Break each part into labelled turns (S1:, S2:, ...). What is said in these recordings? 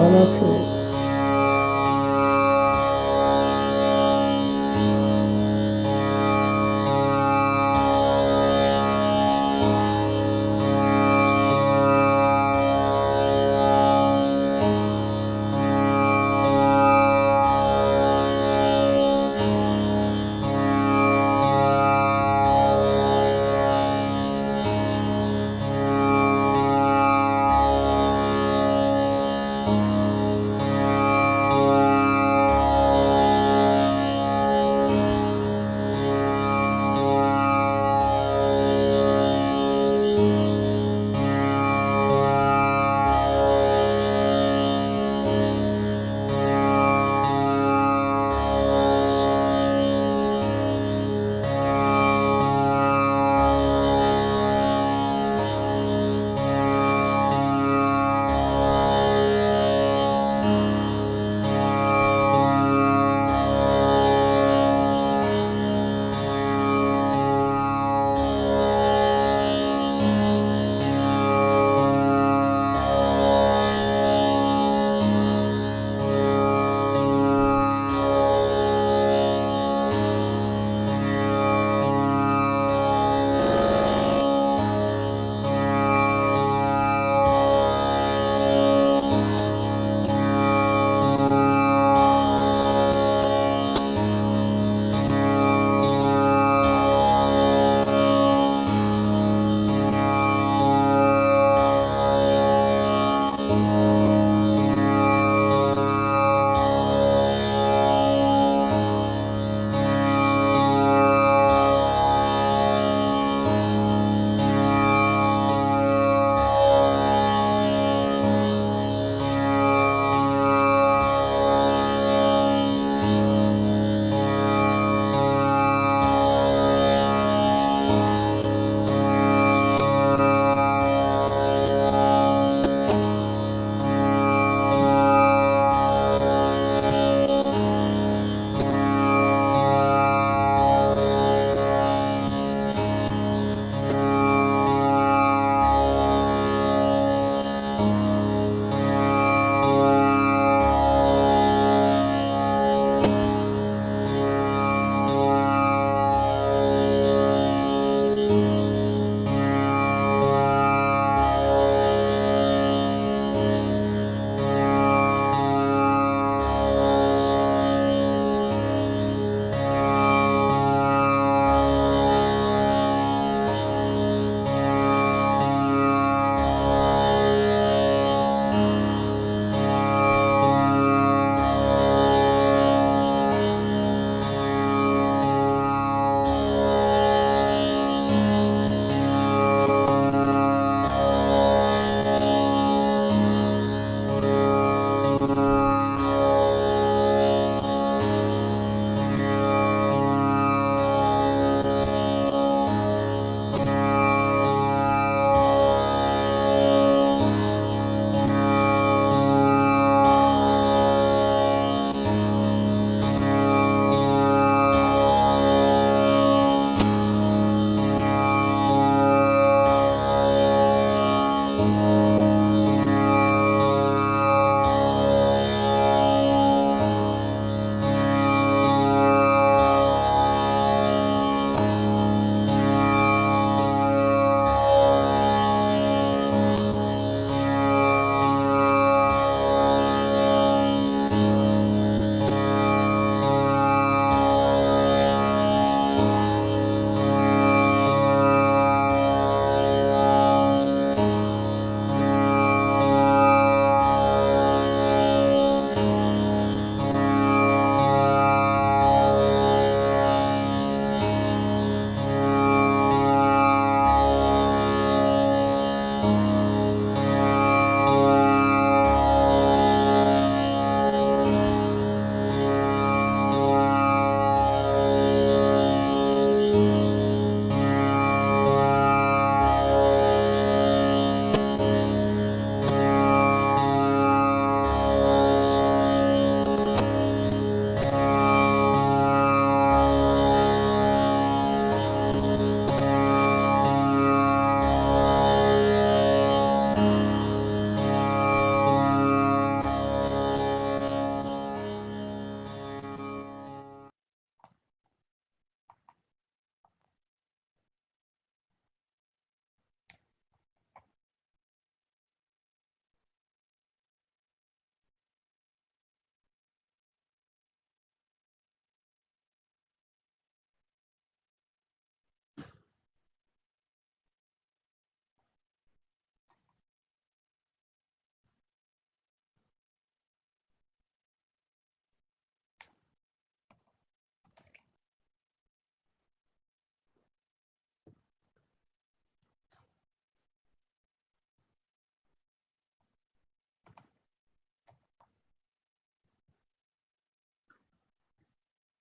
S1: 甘く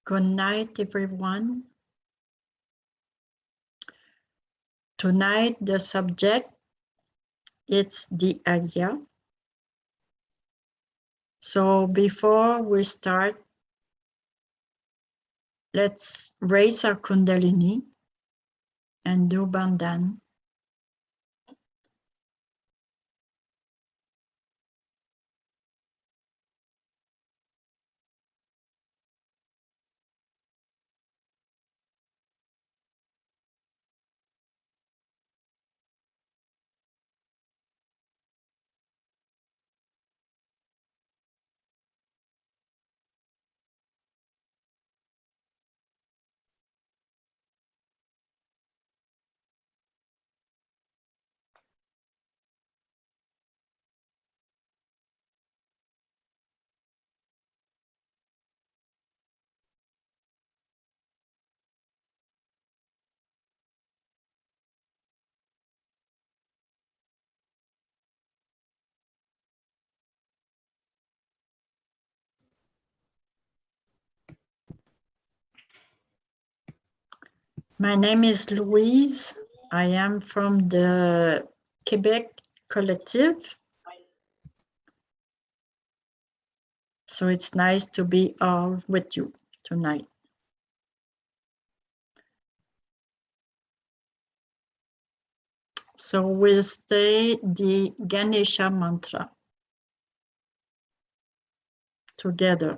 S1: Good night, everyone. Tonight, the subject is the Agnya. So before we start, let's raise our Kundalini and do Bandhan. My name is Louise. I am from the Quebec Collective. So it's nice to be all with you tonight. So we'll say the Ganesha mantra together.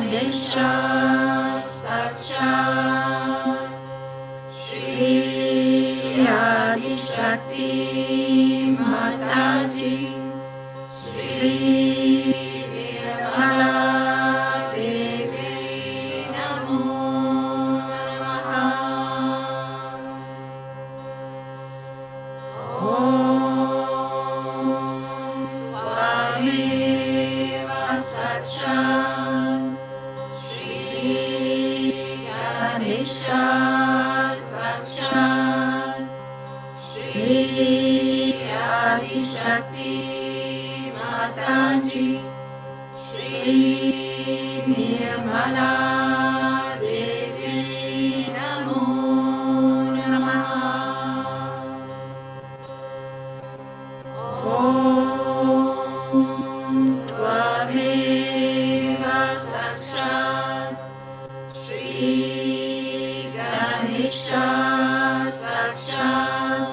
S1: Ganesha Sacha Shri Adi Shakti Mataji Shri Nirmala Devi Namo Namaha Om Tvameva Sacha Ganesha Sakshat Shri Adi Shakti Mataji Shri Nirmala Devi Namo Namaha Om Tvameva Sakshat Shri Ganesha Sakshat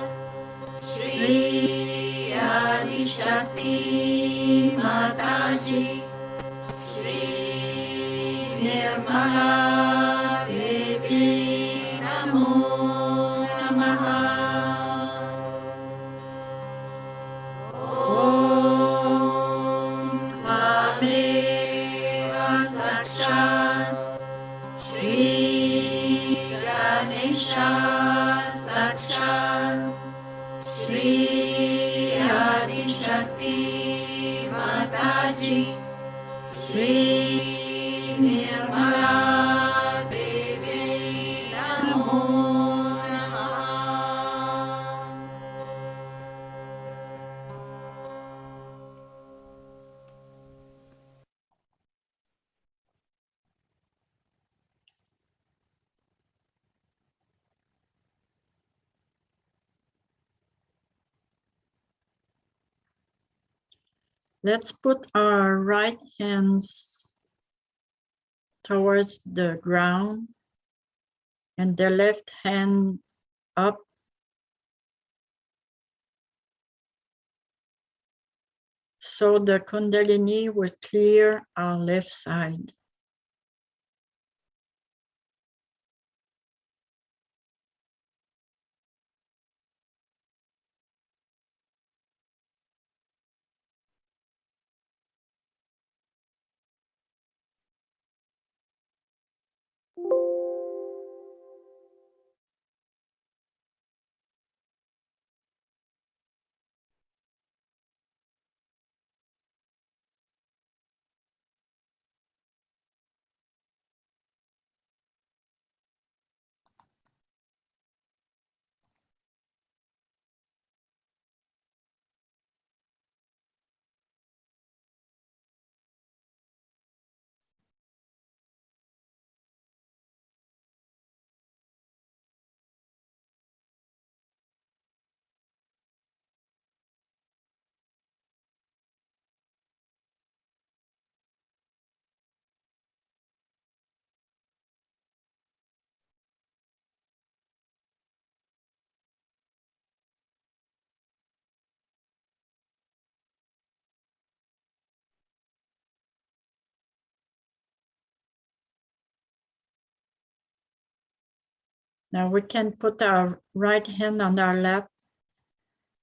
S1: Shri Adi Shakti Mataji Shri Nirmala Devi Namo Namaha Om Tvameva Sakshat Shri Ganesha Sakshat Shri Adi Shakti Mataji Shri Nirmala Devi Namo Namaha Let's put our right hands towards the ground and the left hand up. So the Kundalini will clear our left side. Now we can put our right hand on our lap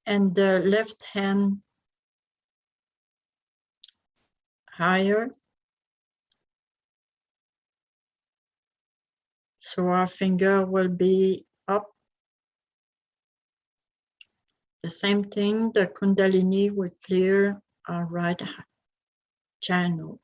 S1: and the left hand higher. So our finger will be up. The same thing, the Kundalini will clear our right channel.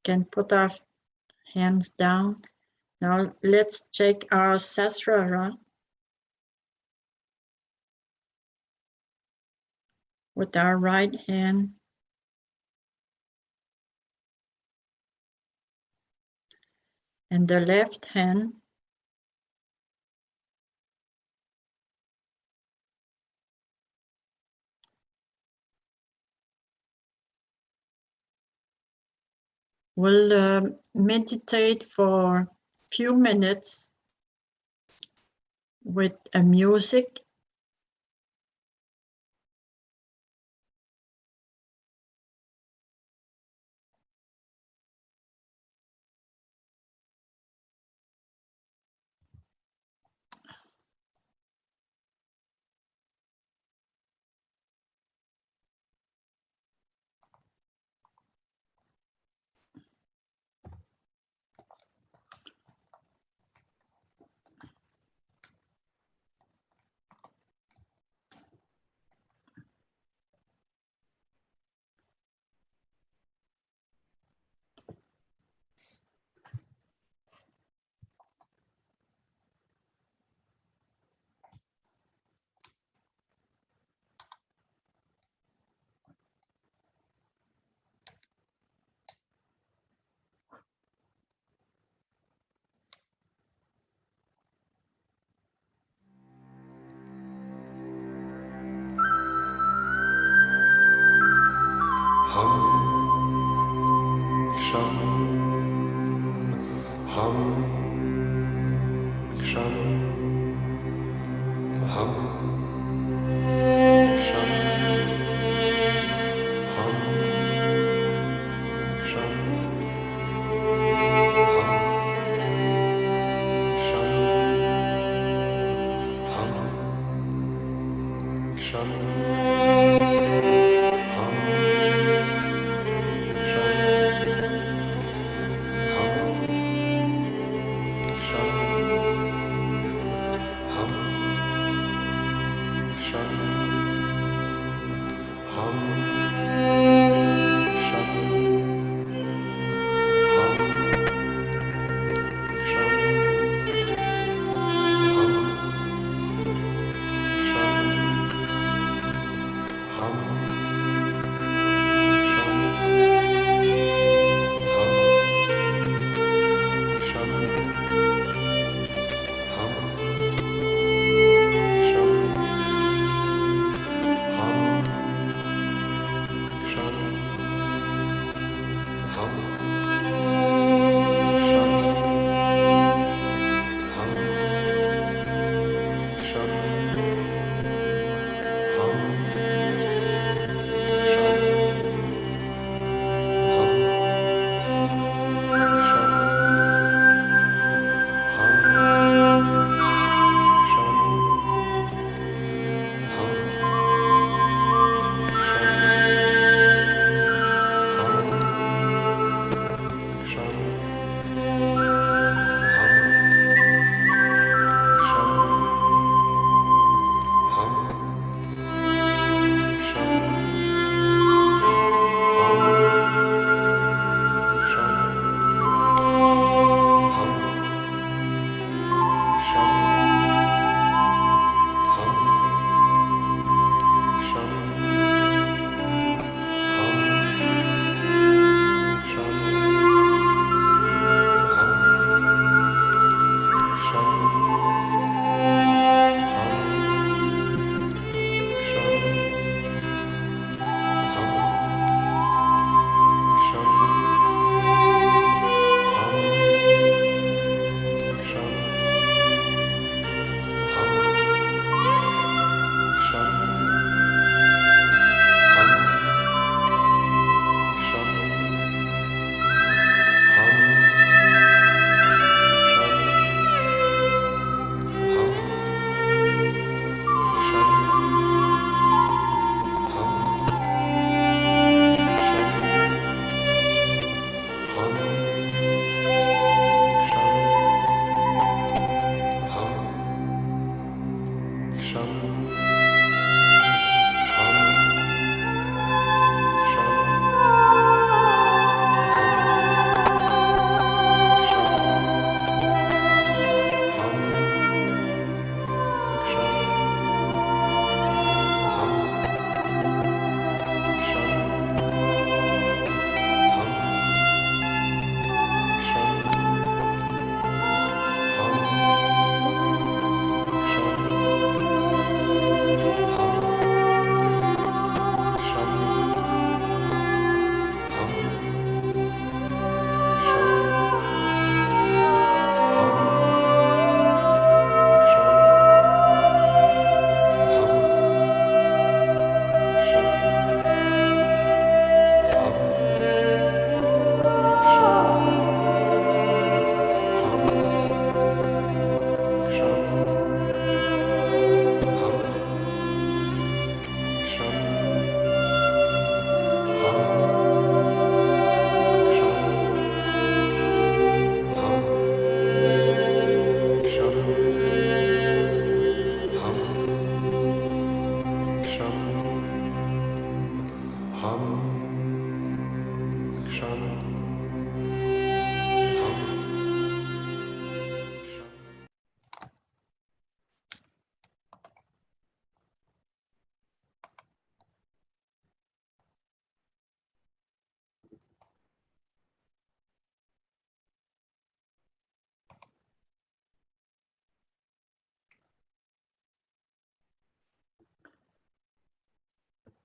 S1: Can put our hands down. Now let's check our Sasrara with our right hand. And the left hand will meditate for a few minutes with a music.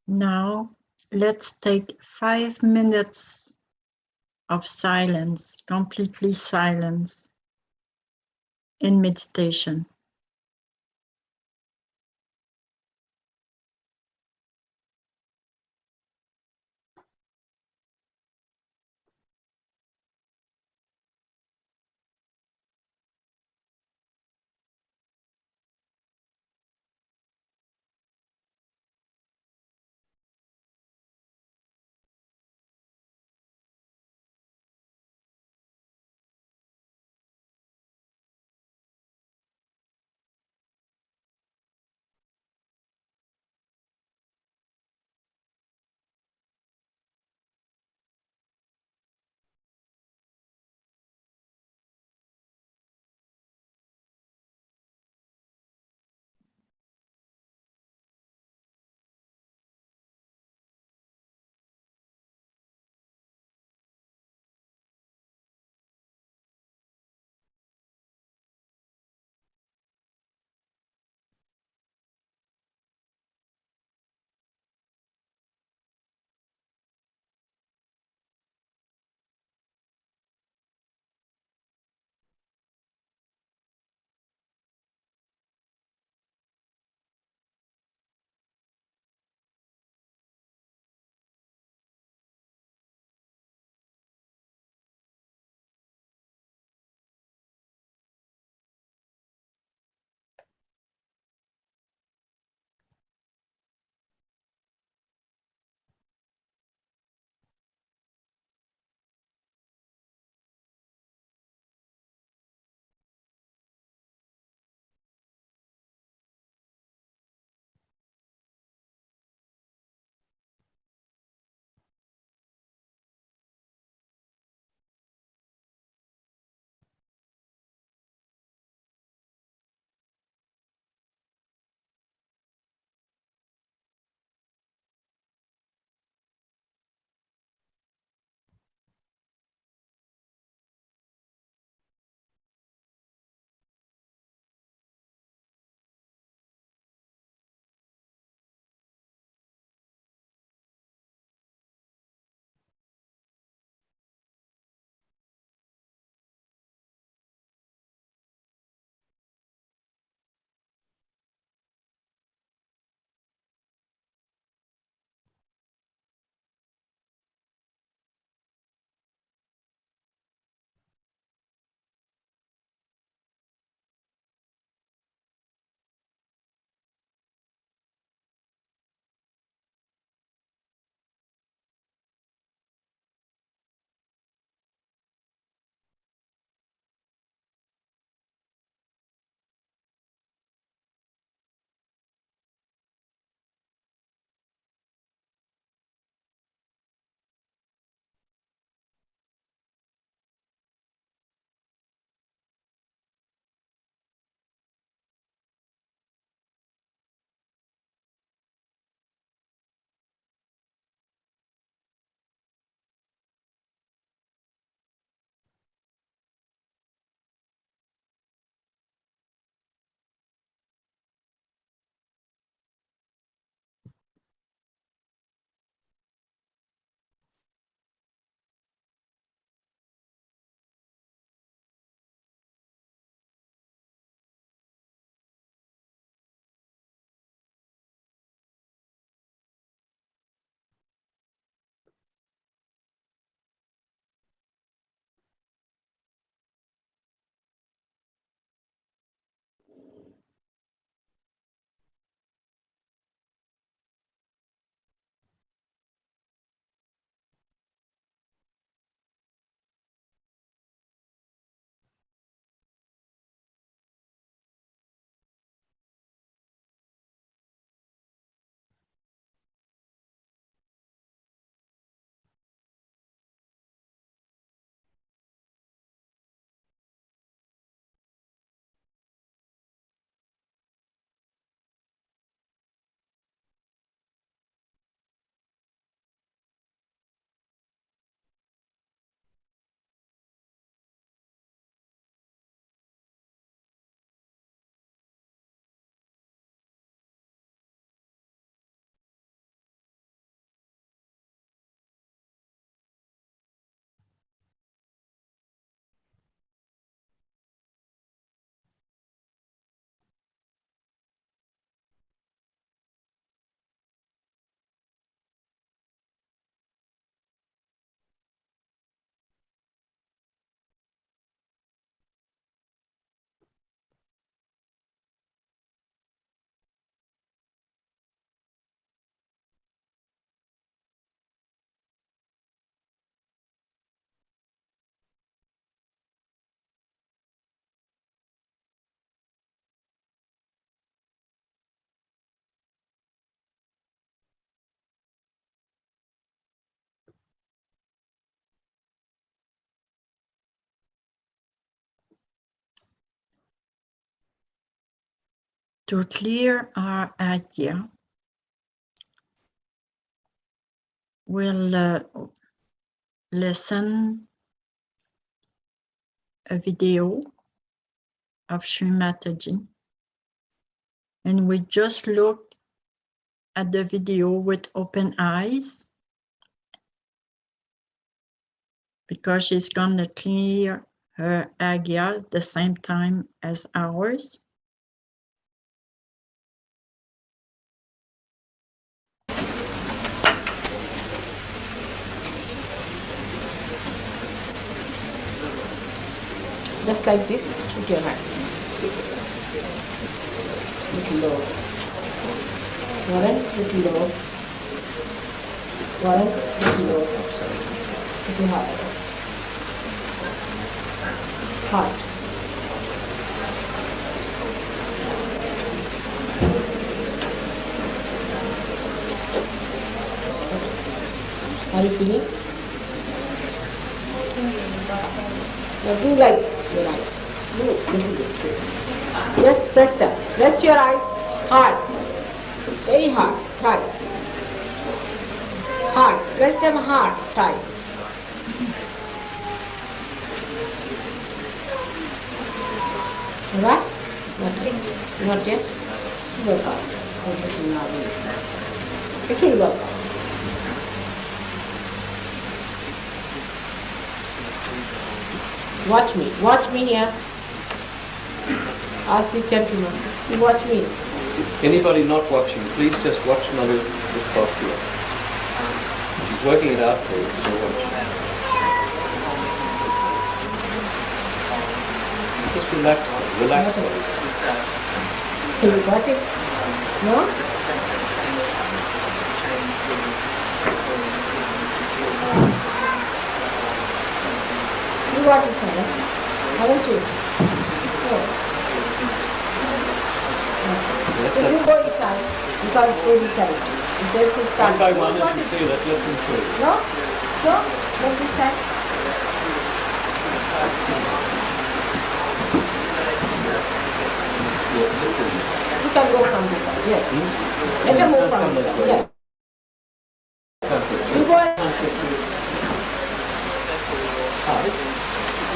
S1: Now, let's take 5 minutes of silence, completely silence in meditation. To clear our Agnya, we'll listen a video of Sri Mataji, and we just look at the video with open eyes, because she's gonna clear her Agnya at the same time as ours.
S2: Just like this, put your hands. Little low. Warren, little low. Warren, little low. Little hard. Hard. Are you feeling? Now do like your eyes. Do little bit. Just press them. Press your eyes hard. Very hard. Tight. Hard. Press them hard. Tight. Alright? Not yet? Work out. So it will not be. It will work out. Watch me. Watch me here. Ask this gentleman. You watch me.
S3: Anybody not watching, please just watch Mother's this part here. She's working it out for you, so watch. Just relax, relax.
S2: You got it? No? You got it, madam. Haven't you? No.
S3: Yes,
S2: So you go inside. You can't go inside. If there's a start.
S3: one by one, as you say, let's let them show you.
S2: No? No? Go inside.
S3: Yes, listen.
S2: You can go from this side. Yes. Let them move from this side. Yes. You go.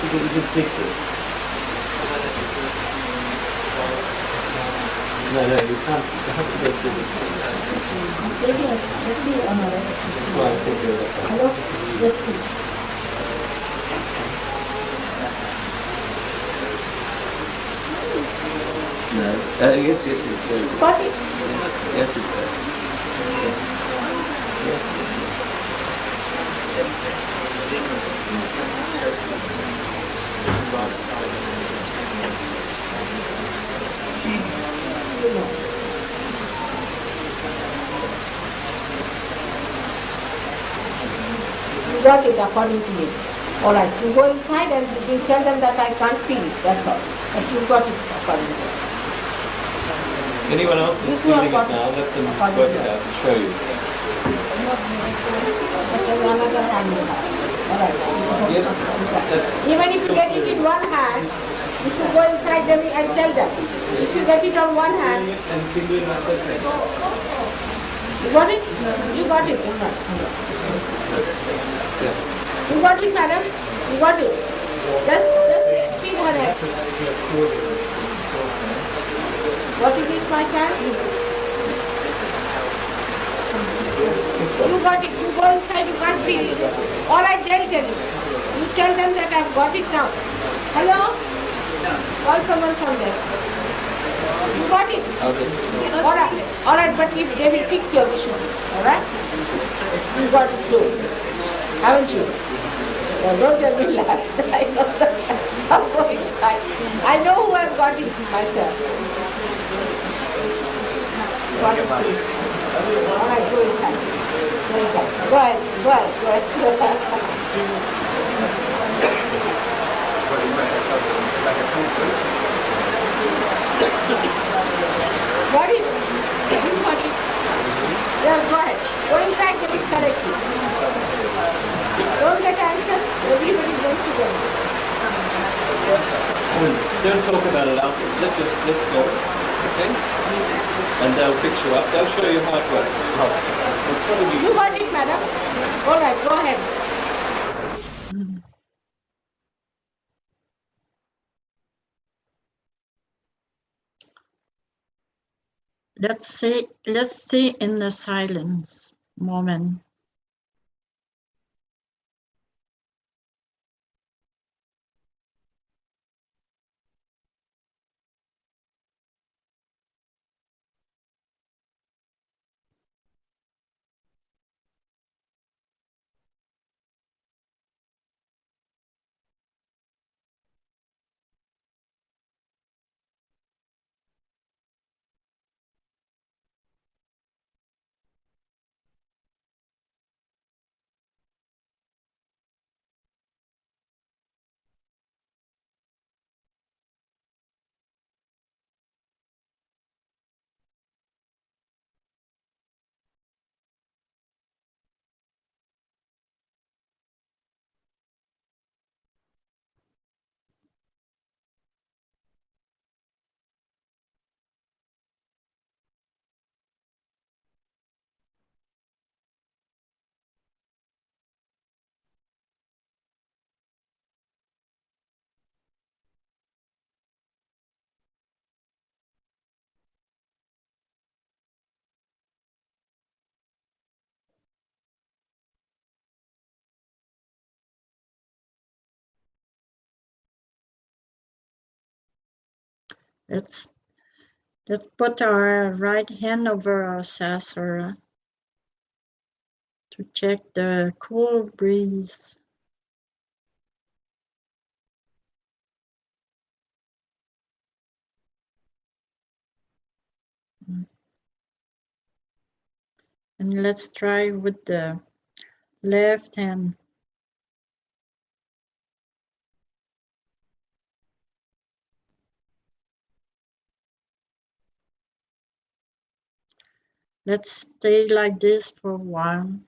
S3: You can stick to it. No, you can't. You have to go through this.
S2: Stay here. Let's see on our right.
S3: Well, I think you're okay.
S2: Hello? Let's see.
S3: No. Yes, yes, yes.
S2: Got it?
S3: Yes, it's there. Yes.
S2: You got it according to me. Alright, you go inside and you tell them that I can't feel it, that's all. But you got it according to me.
S3: Anyone else that's feeling it now, let them work it out and show you.
S2: Another hand you have. Alright.
S3: Yes, that's...
S2: Even if you get it in one hand, you should go inside them and tell them. If you get it on one hand,
S3: And feel it myself.
S2: you got it? You got it.
S3: Yeah.
S2: You got it, madam? You got it? Just feel her head. What is it, my child? You got it. You go inside, you can't feel it. All right, they'll tell you. You tell them that I've got it now. Hello? Call someone from there. You got it?
S3: Okay.
S2: All right, but if they will fix your vision. All right? You got it too. Haven't you? Don't tell me lies. I know that. I'll go inside. I know who has got it myself. Got it. All right, go inside. Go inside. Go ahead. Go ahead. Go ahead. Got it? You got it? Yes, go ahead. Go inside, get it correctly. Don't get anxious. Everybody goes together.
S3: Don't talk about it after. Just go. Okay? And they'll fix you up. They'll show you how it works.
S2: You got it, madam? All right, go ahead.
S1: Let's stay in the silence moment. Let's put our right hand over our Sahasrara to check the cool breeze. And let's try with the left hand. Let's stay like this for a while.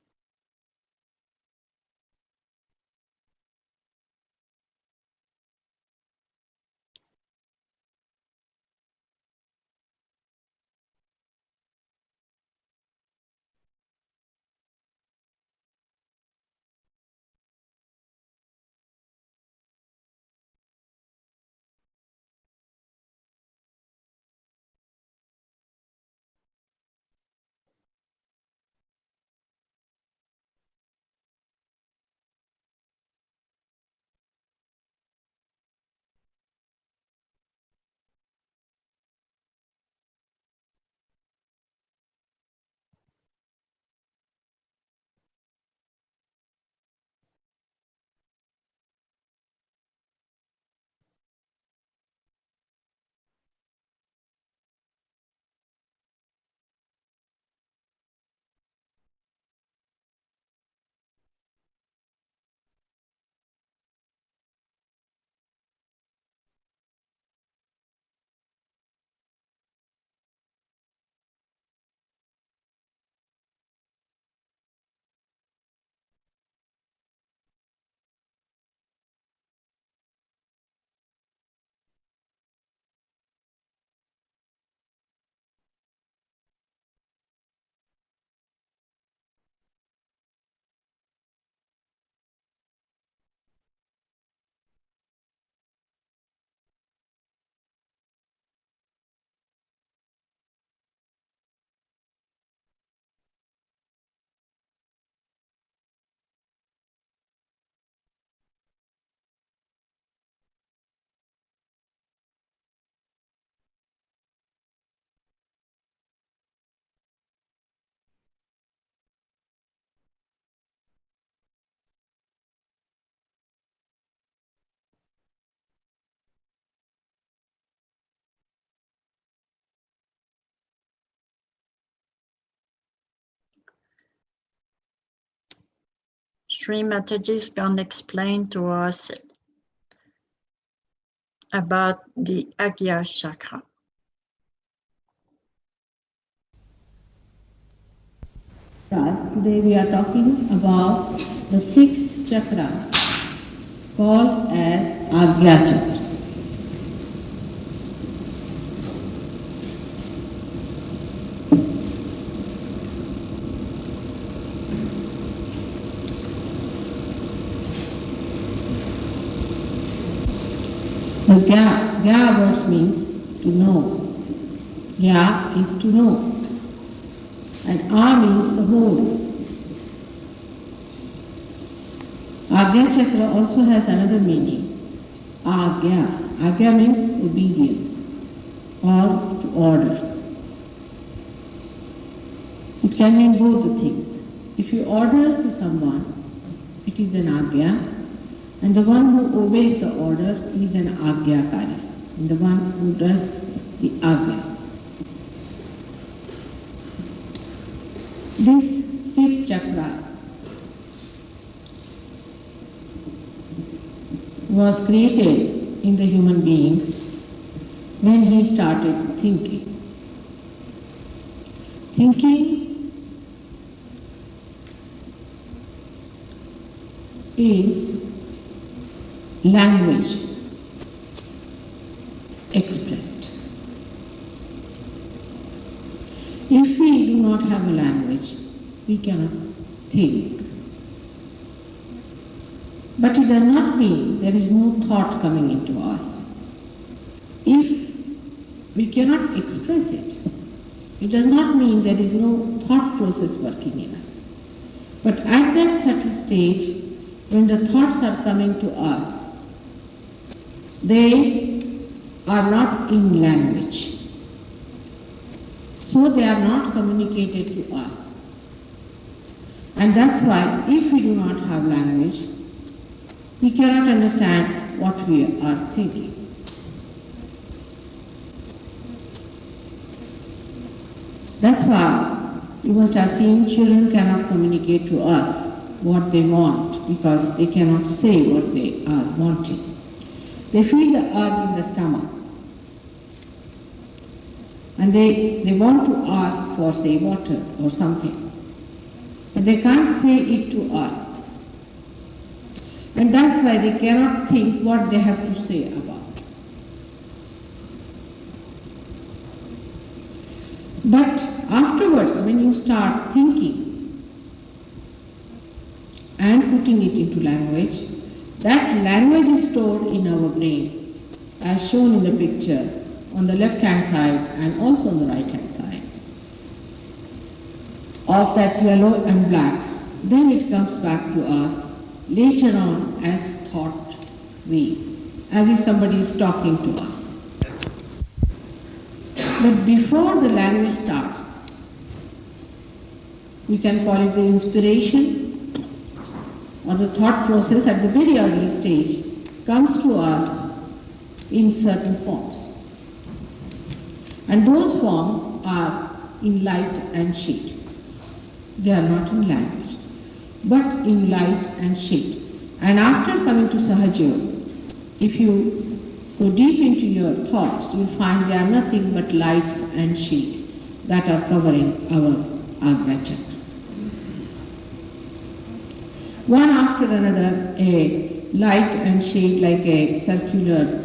S1: Sri Mataji is going to explain to us about the Agnya Chakra.
S4: Today we are talking about the sixth chakra called as Agnya Chakra. The Gya words means to know. Gya is to know. And A means the whole. Agnya Chakra also has another meaning. Agya. Agya means obedience or to order. It can mean both the things. If you order to someone, it is an Agya, and the one who obeys the order is an Agyakari, and the one who does the Agya. This sixth chakra was created in the human beings when he started thinking. Thinking is language expressed. If we do not have a language, we cannot think. But it does not mean there is no thought coming into us. If we cannot express it, it does not mean there is no thought process working in us. But at that subtle stage, when the thoughts are coming to us, they are not in language. So they are not communicated to us. And that's why if we do not have language, we cannot understand what we are thinking. That's why you must have seen children cannot communicate to us what they want because they cannot say what they are wanting. They feel the urge in the stomach and they want to ask for, say, water or something. But they can't say it to us. And that's why they cannot think what they have to say about. But afterwards, when you start thinking and putting it into language, that language is stored in our brain, as shown in the picture on the left-hand side and also on the right-hand side of that yellow and black. Then it comes back to us later on as thought waves, as if somebody is talking to us. But before the language starts, we can call it the inspiration or the thought process at the very early stage comes to us in certain forms. And those forms are in light and shade. They are not in language, but in light and shade. And after coming to Sahaja, if you go deep into your thoughts, you will find they are nothing but lights and shade that are covering our Agnya Chakra. One after another, a light and shade like a circular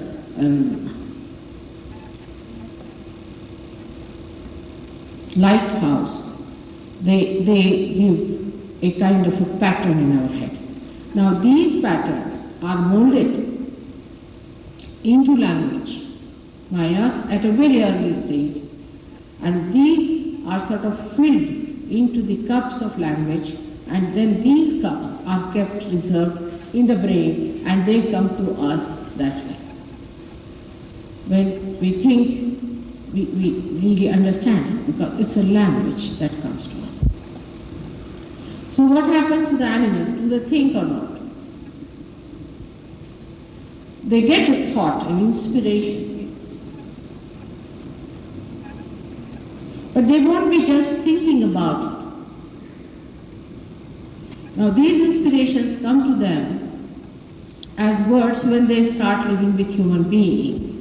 S4: lighthouse, they give a kind of a pattern in our head. Now these patterns are molded into language by us at a very early stage, and these are sort of filled into the cups of language, and then these cups are kept reserved in the brain and they come to us that way. When we think, we really understand it because it's a language that comes to us. So what happens to the animals? Do they think or not? They get a thought, an inspiration. But they won't be just thinking about it. Now these inspirations come to them as words when they start living with human beings.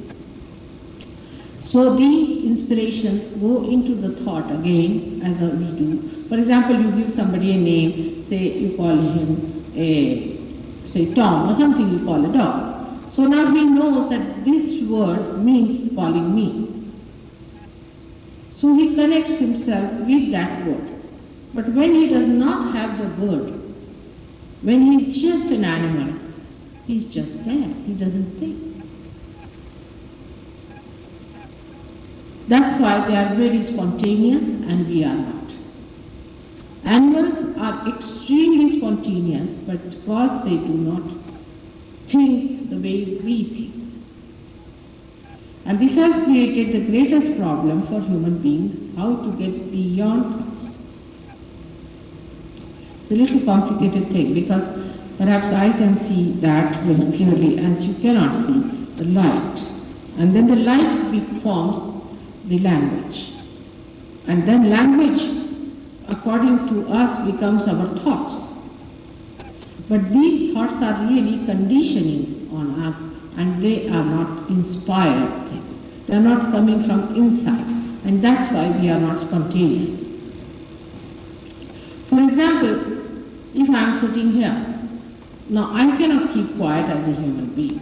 S4: So these inspirations go into the thought again as we do. For example, you give somebody a name, say you call him say Tom or something you call a dog. So now he knows that this word means calling me. So he connects himself with that word. But when he does not have the word, when he is just an animal, he is just there, he doesn't think. That's why they are very spontaneous and we are not. Animals are extremely spontaneous, but because they do not think the way we think. And this has created the greatest problem for human beings, how to get beyond thoughts. It's a little complicated thing because perhaps I can see that very clearly as you cannot see the light. And then the light forms the language. And then language, according to us, becomes our thoughts. But these thoughts are really conditionings on us, and they are not inspired things. They are not coming from inside, and that's why we are not spontaneous. For example, if I am sitting here, now I cannot keep quiet as a human being.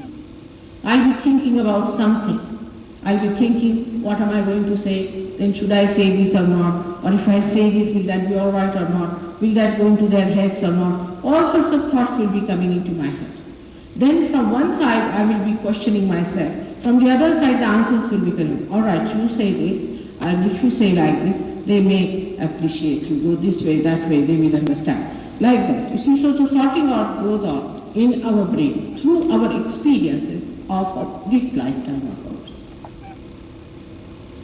S4: I'll be thinking about something. I'll be thinking, what am I going to say? Then should I say this or not? Or if I say this, will that be all right or not? Will that go into their heads or not? All sorts of thoughts will be coming into my head. Then from one side, I will be questioning myself. From the other side, the answers will be coming. All right, you say this, and if you say like this, they may appreciate you. Go this way, that way, they will understand. Like that. You see, so the sorting out goes on in our brain through our experiences of this lifetime of ours.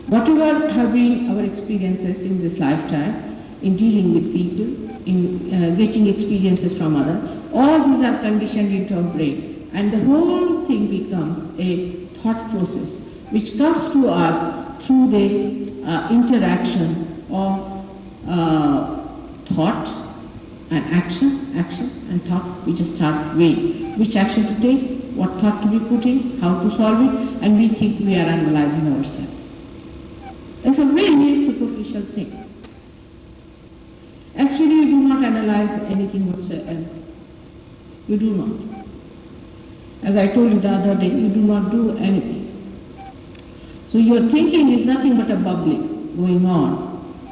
S4: Whatever have been our experiences in this lifetime, in dealing with people, in getting experiences from others, all these are conditioned into our brain. And the whole thing becomes a thought process, which comes to us through this interaction of thought and action and thought. We just start weighing which action to take, what thought to be put in, how to solve it, and we think we are analyzing ourselves. It's a very superficial thing. Actually, you do not analyze anything whatsoever. You do not. As I told you the other day, you do not do anything. So your thinking is nothing but a bubbling going on.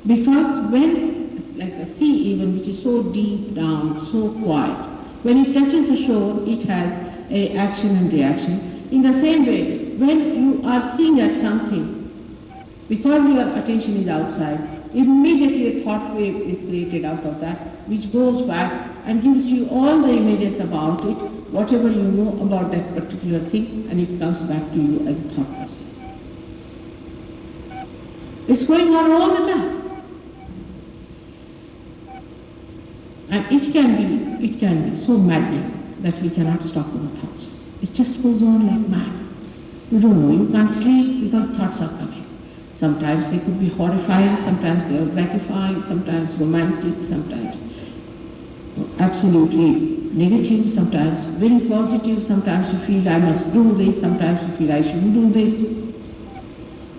S4: Because when, like a sea even, which is so deep down, so quiet, when it touches the shore, it has a action and reaction. In the same way, when you are seeing at something, because your attention is outside, immediately a thought wave is created out of that, which goes back and gives you all the images about it, whatever you know about that particular thing, and it comes back to you as a thought process. It's going on all the time. And it can be so maddening that we cannot stop our thoughts. It just goes on like mad. You don't know, you can't sleep because thoughts are coming. Sometimes they could be horrifying, sometimes they are gratifying, sometimes romantic, sometimes absolutely negative, sometimes very positive, sometimes you feel I must do this, sometimes you feel I shouldn't do this.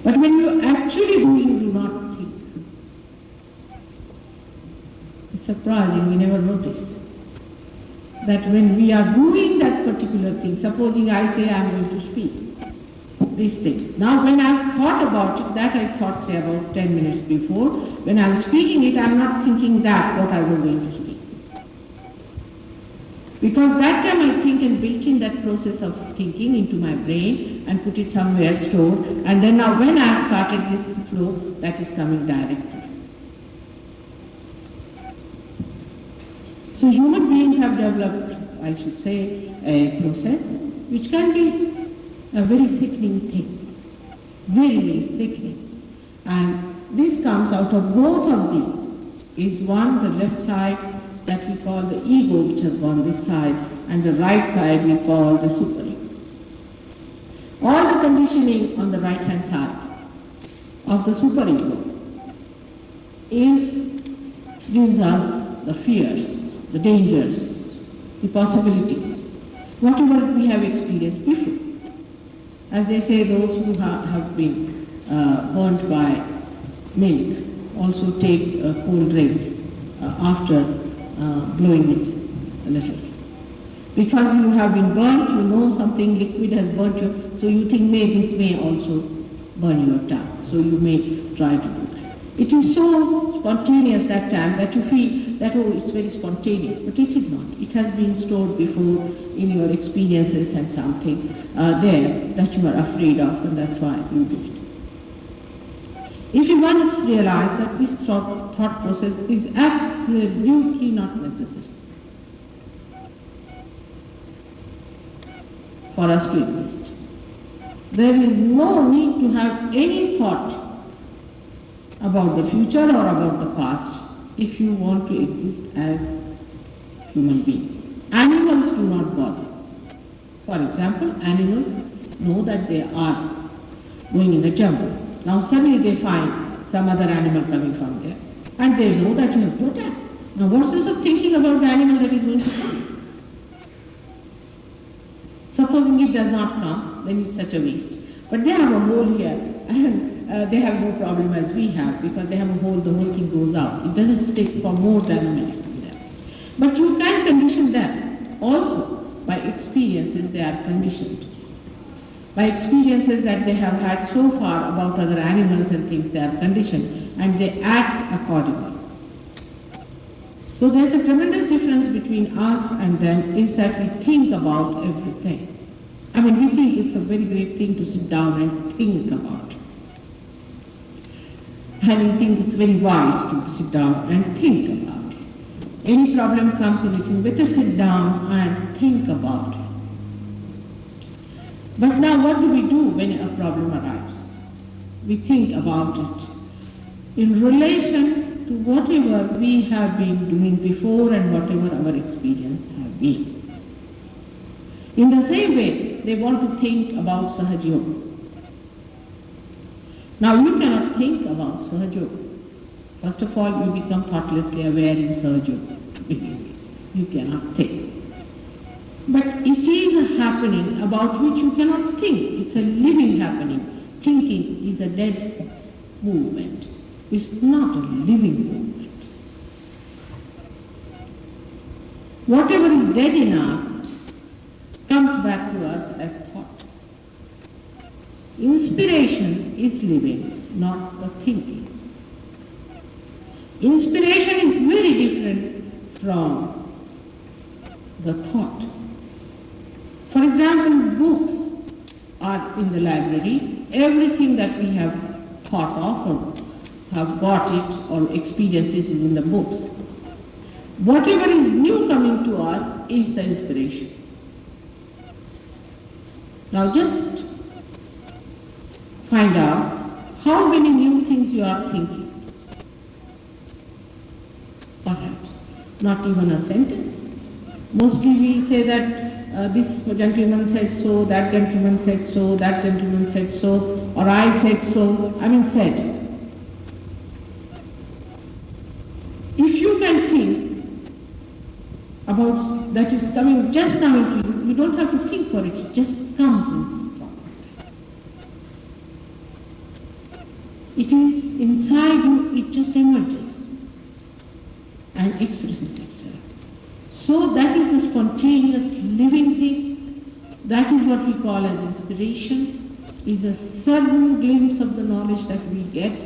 S4: But when you actually do, you do not think. It's surprising, we never notice that when we are doing that particular thing, supposing I say I am going to speak, these things. Now when I have thought about it, that I thought say about 10 minutes before, when I am speaking it, I am not thinking that what I was going to speak. Because that time I think and built in that process of thinking into my brain and put it somewhere stored, and then now when I have started this flow, that is coming directly. So human beings have developed, I should say, a process which can be a very sickening thing, very, very sickening. And this comes out of both of these. Is one, the left side that we call the ego, which has gone this side, and the right side we call the superego. All the conditioning on the right hand side of the superego gives us the fears, the dangers, the possibilities, whatever we have experienced before. As they say, those who have been burnt by milk also take a cold drink after blowing it a little. Because you have been burnt, you know something liquid has burnt you, so you think this may also burn your tongue. So you may try to do that. It is so spontaneous that time that you feel that, oh, it's very spontaneous, but it is not. It has been stored before in your experiences and something there that you are afraid of, and that's why you do it. If you once realize that this thought process is absolutely not necessary for us to exist, there is no need to have any thought about the future or about the past if you want to exist as human beings. Animals do not bother. For example, animals know that they are going in the jungle. Now suddenly they find some other animal coming from there, and they know that you have to attack. Now what's the use of thinking about the animal that is going to come? Supposing it does not come, then it's such a waste. But they have a hole here, and they have no problem as we have, because they have a hole, the whole thing goes out. It doesn't stick for more than a minute to them. But you can condition them also. By experiences they are conditioned. By experiences that they have had so far about other animals and things, they are conditioned, and they act accordingly. So there's a tremendous difference between us and them, is that we think about everything. I mean, we think it's a very great thing to sit down and think about. And we think it's very wise to sit down and think about. Any problem comes in, you better sit down and think about it. But now what do we do when a problem arrives? We think about it in relation to whatever we have been doing before and whatever our experience have been. In the same way, they want to think about Sahaja. Now you cannot think about Sahaja. First of all, you become thoughtlessly aware in Sahaja. You cannot think. But it is a happening about which you cannot think. It's a living happening. Thinking is a dead movement. It's not a living movement. Whatever is dead in us comes back to us as thought. Inspiration is living, not the thinking. Inspiration is very different from the thought. For example, books are in the library. Everything that we have thought of or have got it or experienced is in the books. Whatever is new coming to us is the inspiration. Now just find out how many new things you are thinking. Perhaps not even a sentence. Mostly we say that this gentleman said so, that gentleman said so, that gentleman said so, or I said so. I mean said. If you can think about that is coming just coming to you, you don't have to think for it, it just comes in from inside. It is inside you, it just emerges and expresses itself. So that is the spontaneous living thing. That is what we call as inspiration, is a sudden glimpse of the knowledge that we get.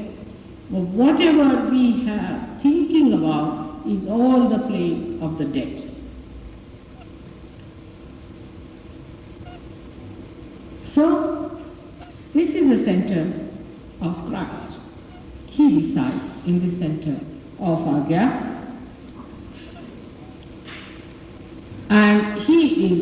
S4: But whatever we have thinking about is all the play of the dead. So this is the center of Christ. He resides in the center of Agnya. And he is,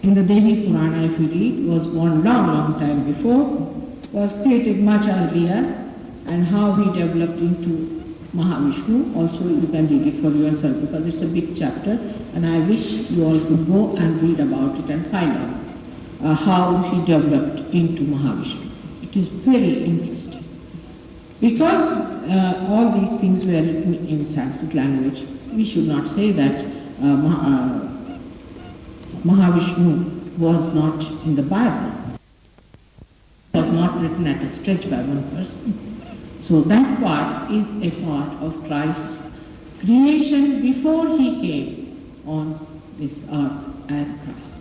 S4: in the Devi Purana, if you read, was born long time before, was created much earlier, and how he developed into Mahavishnu. Also you can read it for yourself because it's a big chapter, and I wish you all could go and read about it and find out how he developed into Mahavishnu. It is very interesting. Because all these things were written in Sanskrit language, we should not say that Mahavishnu was not in the Bible. It was not written at a stretch by one person. So that part is a part of Christ's creation before he came on this earth as Christ.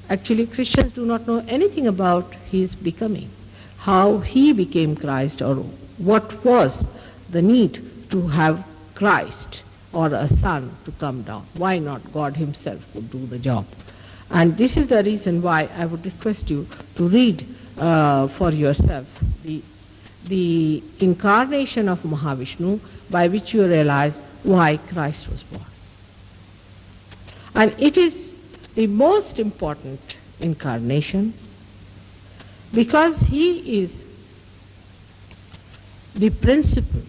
S2: Actually, Christians do not know anything about his becoming, how he became Christ, or what was the need to have Christ or a son to come down. Why not God himself would do the job? And this is the reason why I would request you to read
S5: for yourself the incarnation of Mahavishnu, by which you realize why Christ was born. And it is the most important incarnation because he is the principle.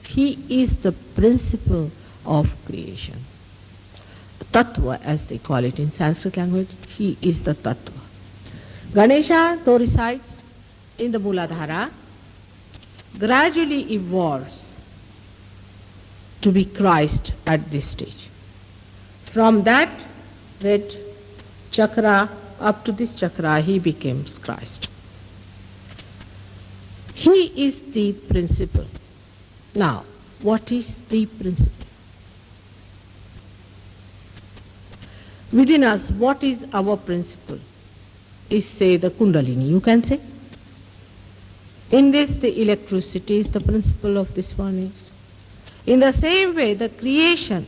S5: He is the principle of creation. Tattva, as they call it in Sanskrit language, he is the Tattva. Ganesha, though resides in the Mooladhara, gradually evolves to be Christ at this stage. From that red chakra up to this chakra, he becomes Christ. He is the principle. Now, what is the principle? Within us, what is our principle? Is, say, the Kundalini, you can say. In this, the electricity is the principle of this one is. In the same way, the creation,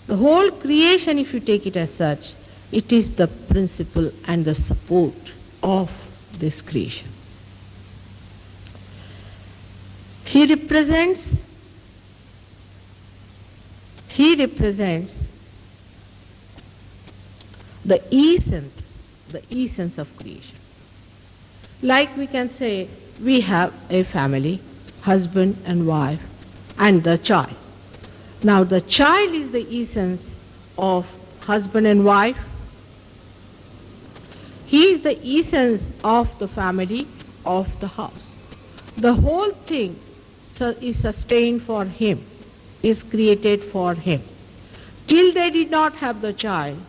S5: the whole creation, if you take it as such, it is the principle and the support of this creation. He represents the essence of creation. Like we can say, we have a family, husband and wife, and the child. Now the child is the essence of husband and wife. He is the essence of the family, of the house. The whole thing is sustained for him, is created for him. Till they did not have the child,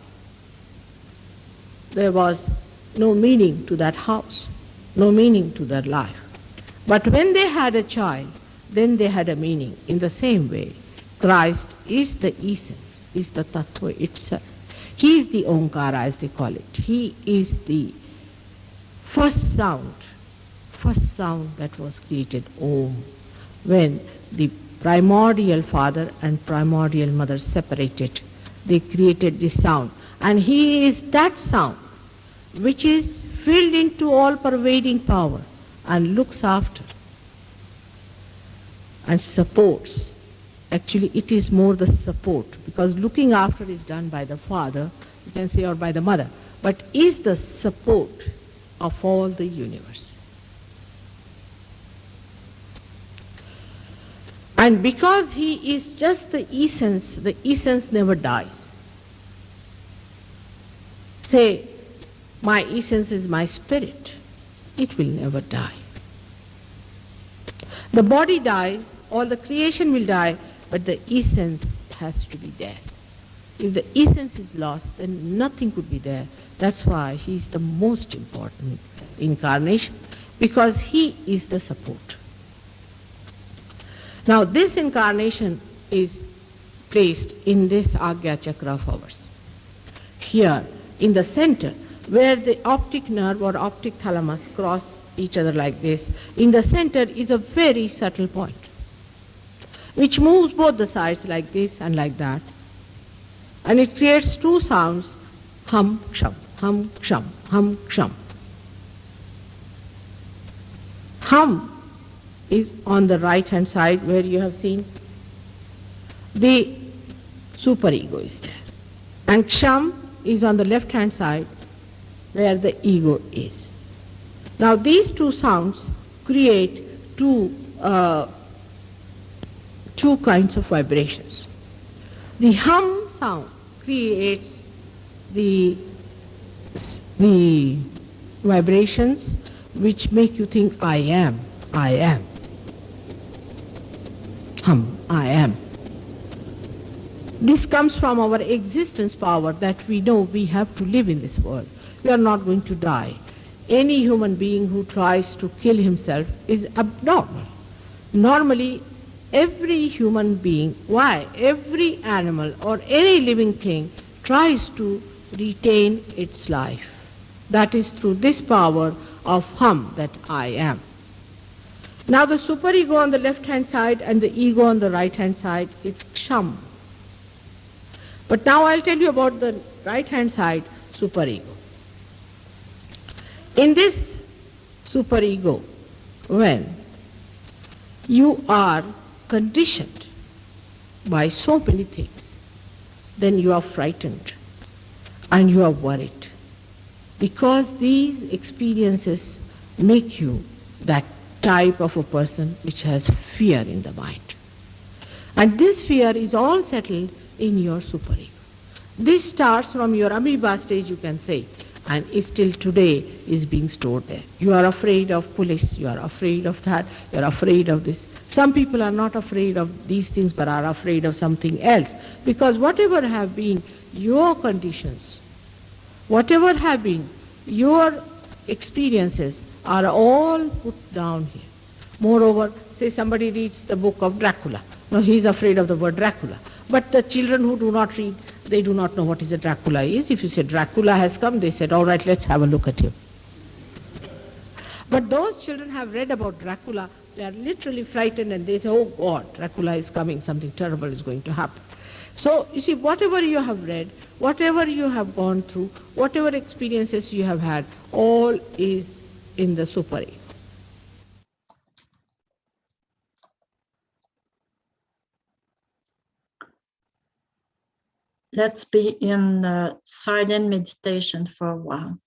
S5: there was no meaning to that house, no meaning to their life. But when they had a child, then they had a meaning. In the same way, Christ is the essence, is the Tattva itself. He is the Omkara, as they call it. He is the first sound that was created, Om, when the primordial father and primordial mother separated. They created this sound. And he is that sound which is filled into all pervading power and looks after and supports. Actually, it is more the support, because looking after is done by the father, you can say, or by the mother, but is the support of all the universe. And because he is just the essence never dies. Say, my essence is my spirit. It will never die. The body dies, all the creation will die, but the essence has to be there. If the essence is lost, then nothing could be there. That's why he is the most important incarnation, because he is the support. Now this incarnation is placed in this Agnya Chakra of ours. Here, in the center, where the optic nerve or optic thalamus cross each other like this, in the center is a very subtle point, which moves both the sides like this and like that. And it creates two sounds, hum, ksham, hum, ksham, hum, ksham. Hum is on the right hand side where you have seen. The superego is there. And ksham is on the left hand side where the ego is. Now these two sounds create two kinds of vibrations. The hum sound creates the vibrations which make you think, I am. Hum, I am. This comes from our existence power, that we know we have to live in this world. We are not going to die. Any human being who tries to kill himself is abnormal. Normally, every human being, every animal or any living thing tries to retain its life. That is through this power of hum, that I am. Now the superego on the left hand side and the ego on the right hand side is ksham. But now I'll tell you about the right hand side superego. In this superego, when you are conditioned by so many things, then you are frightened and you are worried, because these experiences make you that type of a person which has fear in the mind. And this fear is all settled in your superego. This starts from your amoeba stage, you can say, and is still today is being stored there. You are afraid of police, you are afraid of that, you are afraid of this. Some people are not afraid of these things but are afraid of something else, because whatever have been your conditions, whatever have been your experiences are all put down here. Moreover, say somebody reads the book of Dracula. Now he is afraid of the word Dracula. But the children who do not read, they do not know what is a Dracula is. If you say Dracula has come, they said, all right, let's have a look at him. But those children have read about Dracula, they are literally frightened and they say, oh God, Dracula is coming, something terrible is going to happen. So, you see, whatever you have read, whatever you have gone through, whatever experiences you have had, all is in the superego.
S1: Let's be in silent meditation for a while.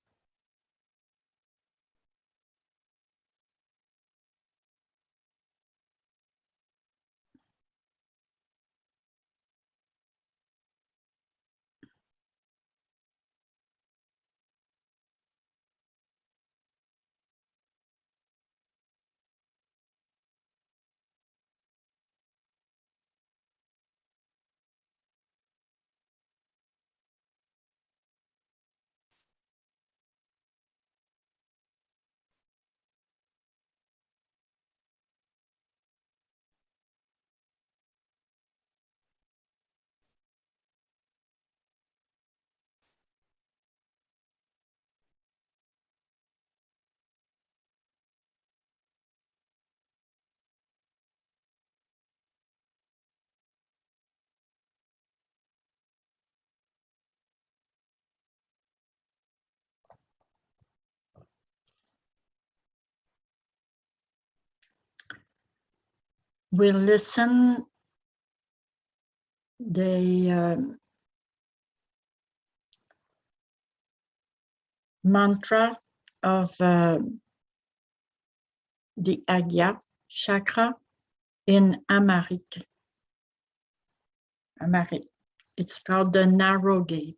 S1: We'll listen the mantra of the Agnya Chakra in Amharic. It's called the narrow gate.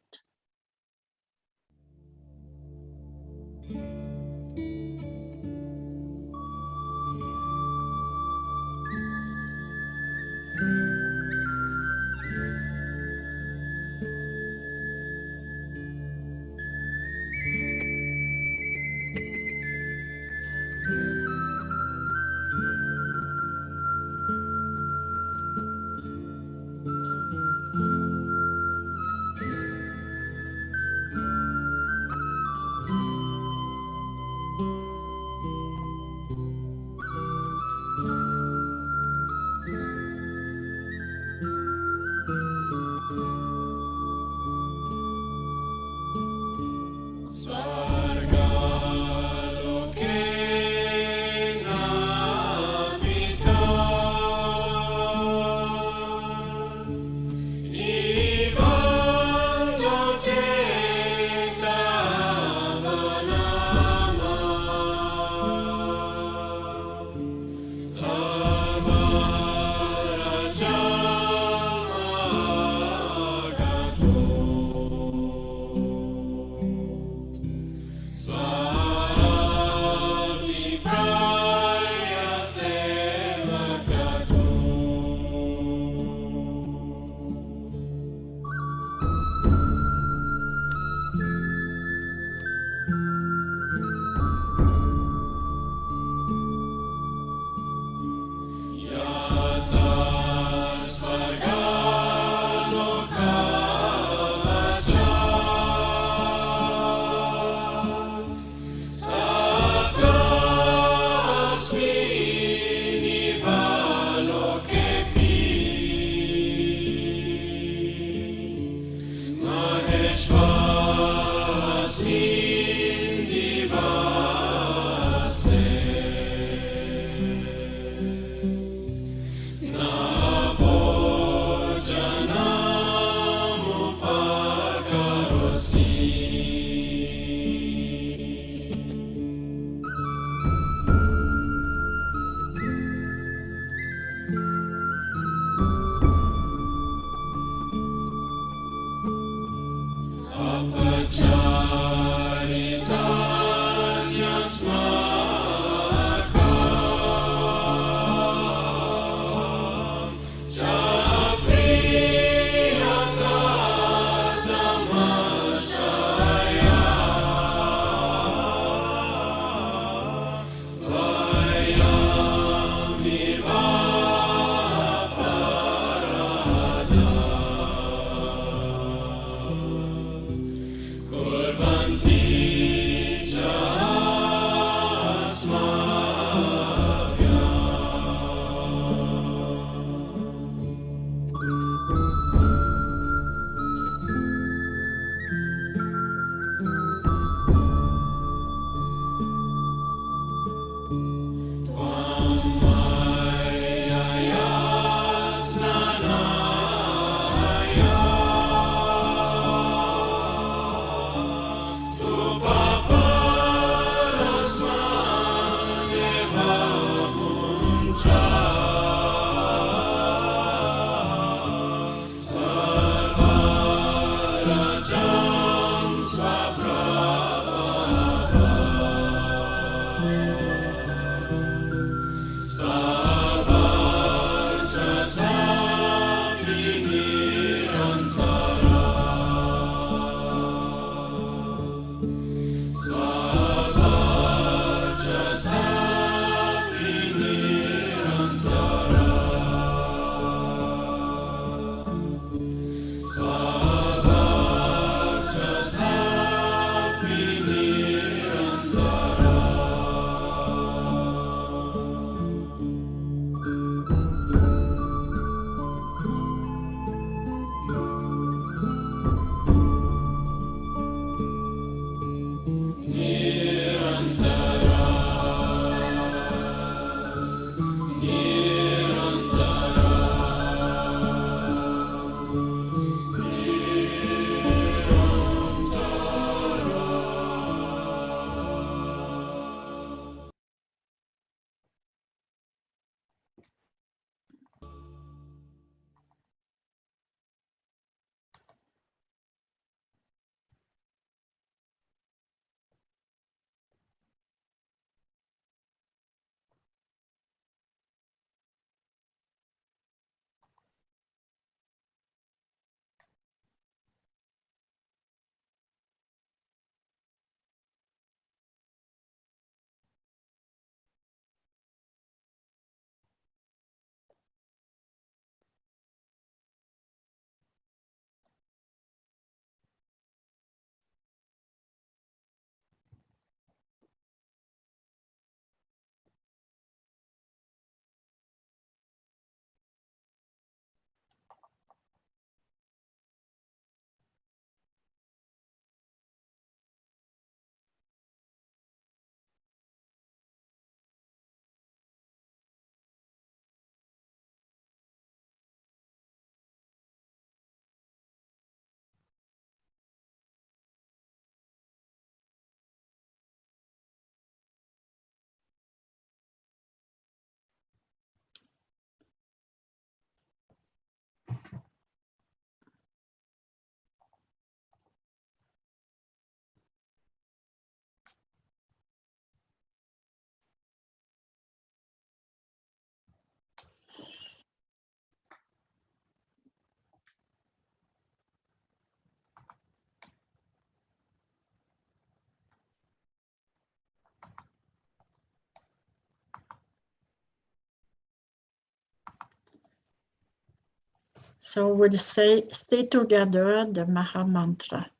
S6: Maheshwar Sindhiva
S1: So we'll say, stay together, the Maha Mantra.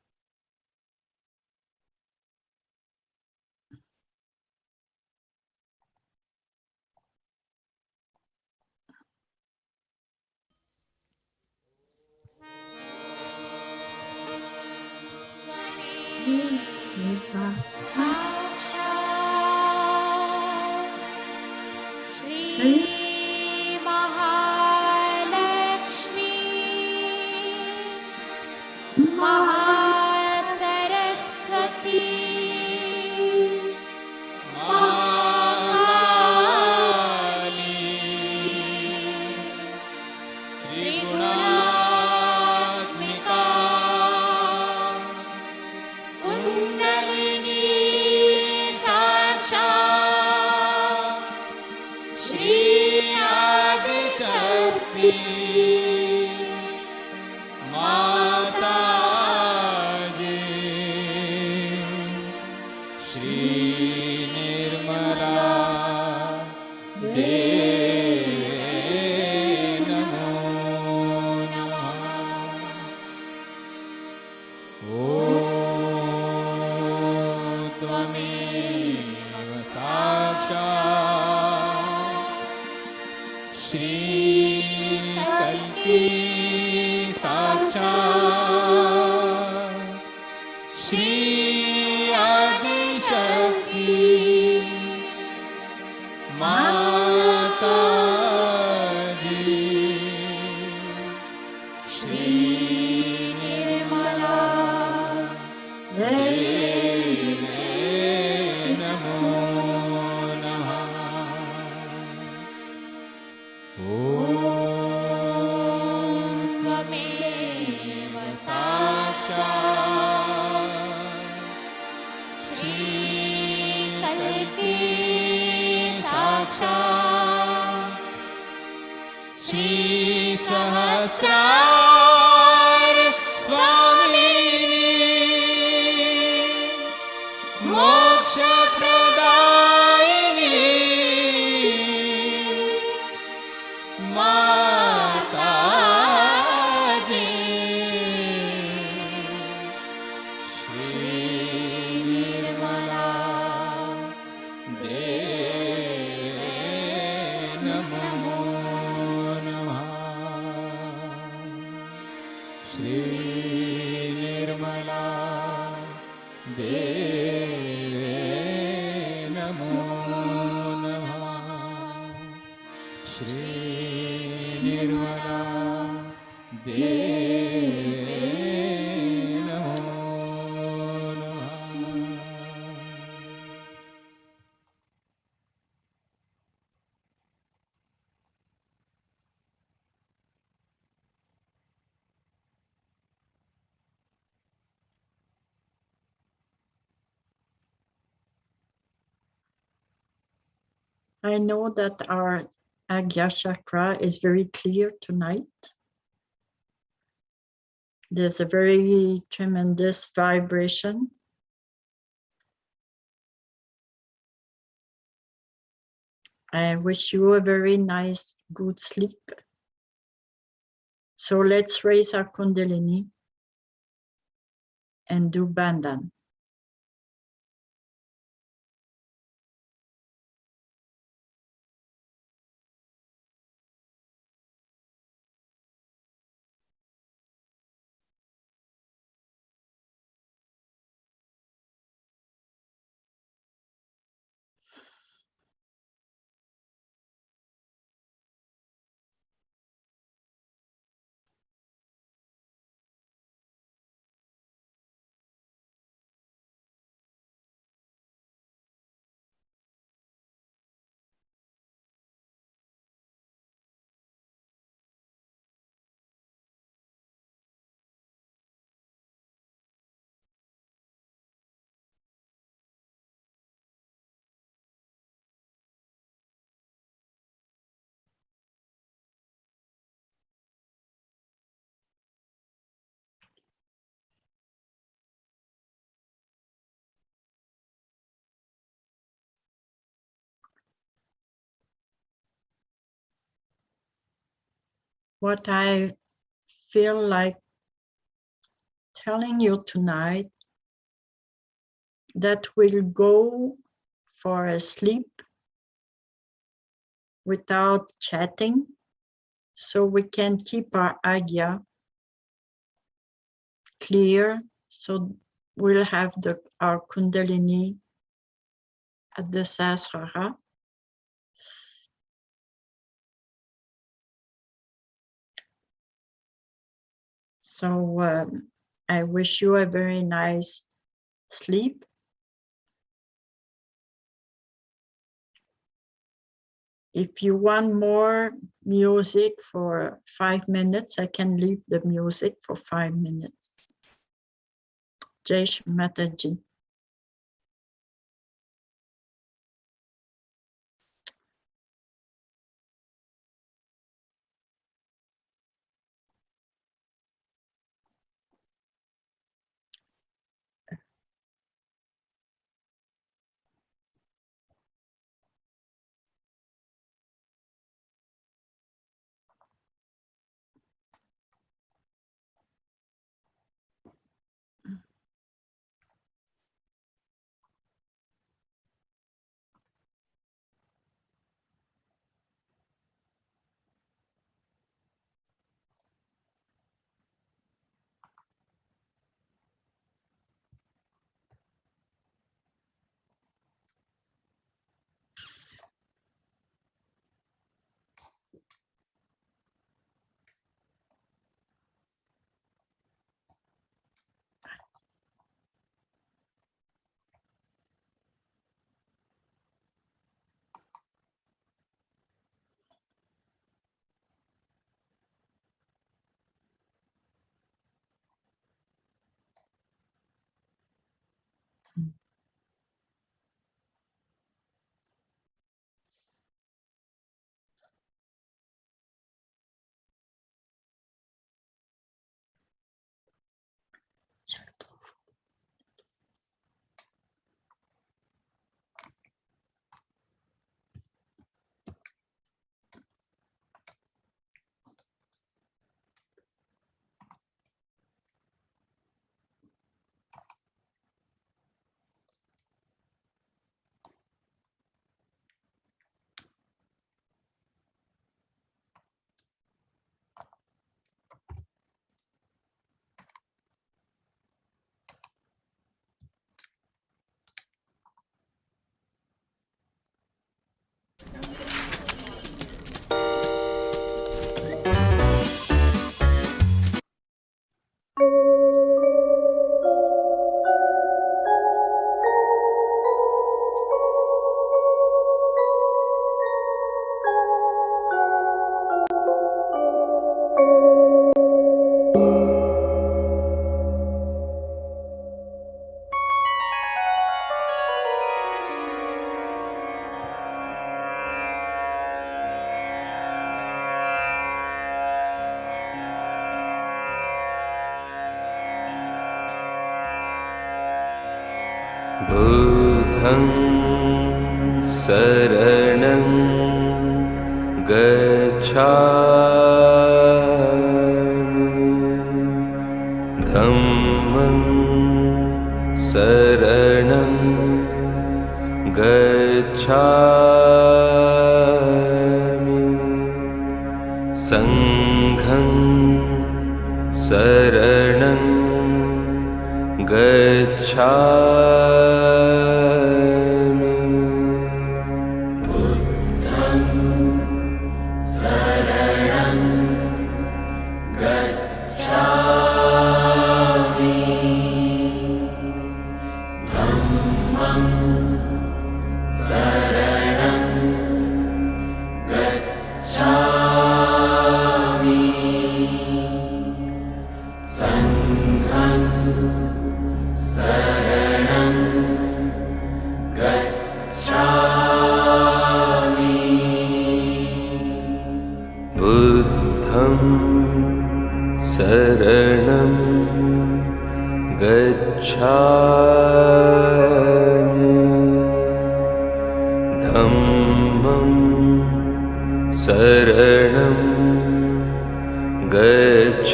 S1: I know that our Agnya Chakra is very clear tonight. There's a very tremendous vibration. I wish you a very nice, good sleep. So let's raise our Kundalini and do Bandhan. What I feel like telling you tonight, that we'll go for a sleep without chatting, so we can keep our Agnya clear, so we'll have our Kundalini at the Sahasrara. So I wish you a very nice sleep. If you want more music for 5 minutes, I can leave the music for 5 minutes. Jai Shri Mataji.
S6: बुद्धं शरणं गच्छामि धम्मं शरणं गच्छामि संघं शरणं गच्छामि बुद्धं शरणं गच्छामि धम्मं शरणं गच्छामि संघं शरणं गच्छामि बुद्धं शरणं गच्छामि धम्मं शरणं गच्छामि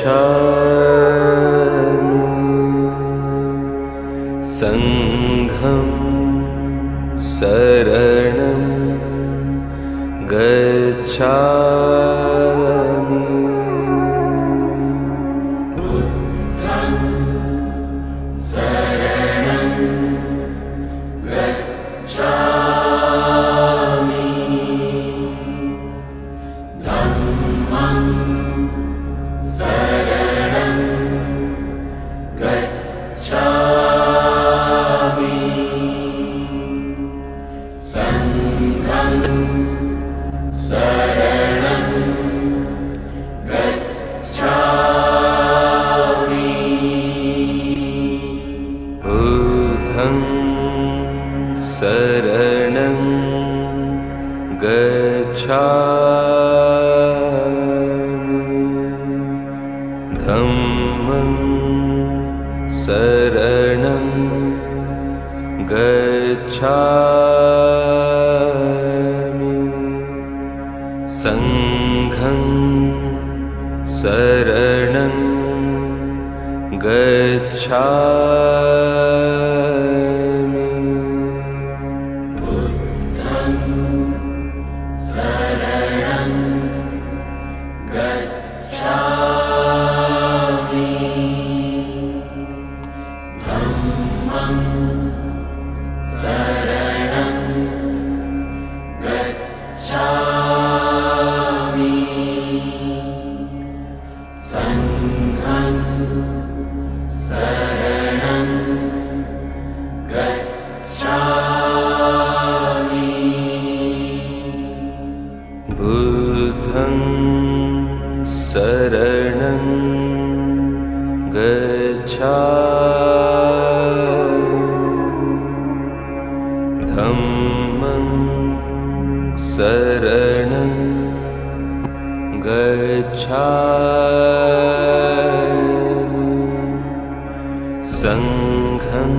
S6: संघं शरणं गच्छामि बुद्धं शरणं गच्छामि धम्मं शरणं गच्छामि संघं शरणं गच्छामि बुद्धं शरणं गच्छामि धम्मं शरणं गच्छामि संघं शरणं गच्छामि बुद्धं शरणं गच्छामि धम्मं शरणं गच्छामि संघं शरणं गच्छामि बुद्धं शरणं गच्छामि धम्मं शरणं गच्छामि संघं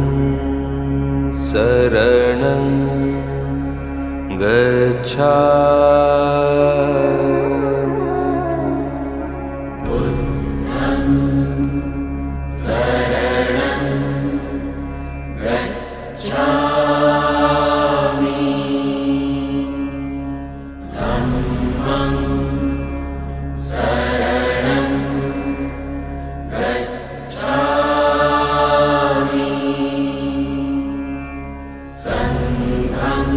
S6: शरणं गच्छामि बुद्धं शरणं गच्छामि धम्मं शरणं गच्छामि संघं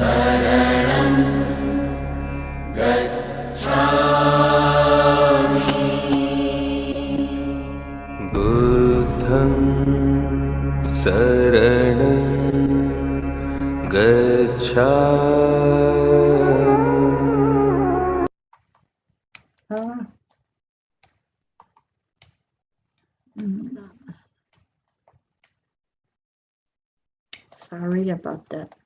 S6: शरणं गच्छामि बुद्धं शरणं गच्छामि
S1: Sorry about that.